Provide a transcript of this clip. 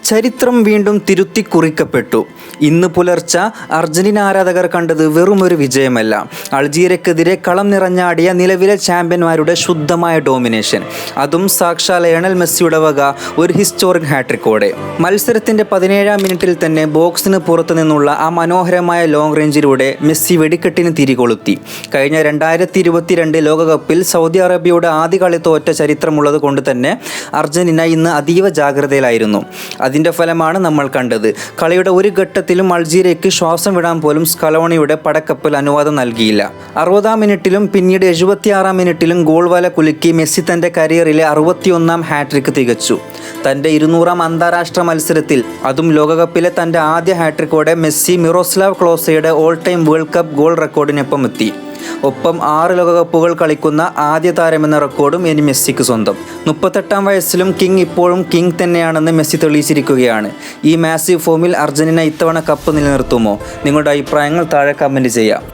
ചരിത്രം വീണ്ടും തിരുത്തിക്കുറിക്കപ്പെട്ടു. ഇന്ന് പുലർച്ചെ അർജന്റീന ആരാധകർ കണ്ടത് വെറുമൊരു വിജയമല്ല, അൾജീരിയക്കെതിരെ കളം നിറഞ്ഞാടിയ നിലവിലെ ചാമ്പ്യന്മാരുടെ ശുദ്ധമായ ഡോമിനേഷൻ. അതും സാക്ഷാൽ ലയണൽ മെസ്സിയുടെ വക ഒരു ഹിസ്റ്റോറിക് ഹാട്രിക്കോടെ. മത്സരത്തിൻ്റെ 17-ാം മിനിറ്റിൽ തന്നെ ബോക്സിന് പുറത്തു നിന്നുള്ള ആ മനോഹരമായ ലോങ് റേഞ്ചിലൂടെ മെസ്സി വെടിക്കെട്ടിന് തിരികൊളുത്തി. കഴിഞ്ഞ 2022 ലോകകപ്പിൽ സൗദി അറേബ്യയുടെ ആദ്യ കളി തോറ്റ ചരിത്രമുള്ളത് കൊണ്ട് തന്നെ അർജന്റീന ഇന്ന് അതീവ ജാഗ്രതയിലായിരുന്നു. അതിൻ്റെ ഫലമാണ് നമ്മൾ കണ്ടത്. കളിയുടെ ഒരു ഘട്ടത്തിലും അൾജീരിയയ്ക്ക് ശ്വാസം വിടാൻ പോലും സ്കലോണിയുടെ പടക്കപ്പൽ അനുവാദം നൽകിയില്ല. 60-ാം മിനിറ്റിലും പിന്നീട് 76-ാം മിനിറ്റിലും ഗോൾ വല കുലുക്കി മെസ്സി തൻ്റെ കരിയറിലെ 61-ാം ഹാട്രിക്ക് തികച്ചു. തൻ്റെ 200-ാം അന്താരാഷ്ട്ര മത്സരത്തിൽ, അതും ലോകകപ്പിലെ തൻ്റെ ആദ്യ ഹാട്രിക്കോടെ മെസ്സി മിറോസ്ലാവ് ക്ലോസയുടെ all time world cup goal റെക്കോർഡിനൊപ്പം എത്തി. ഒപ്പം 6 ലോകകപ്പുകൾ കളിക്കുന്ന ആദ്യ താരമെന്ന റെക്കോർഡും ഇനി മെസ്സിക്ക് സ്വന്തം. 38-ാം വയസ്സിലും കിങ് ഇപ്പോഴും കിങ് തന്നെയാണെന്ന് മെസ്സി തെളിയിച്ചിരിക്കുകയാണ്. ഈ മാസീവ് ഫോമിൽ അർജന്റീന ഇത്തവണ കപ്പ് നിലനിർത്തുമോ? നിങ്ങളുടെ അഭിപ്രായങ്ങൾ താഴെ കമൻറ്റ് ചെയ്യാം.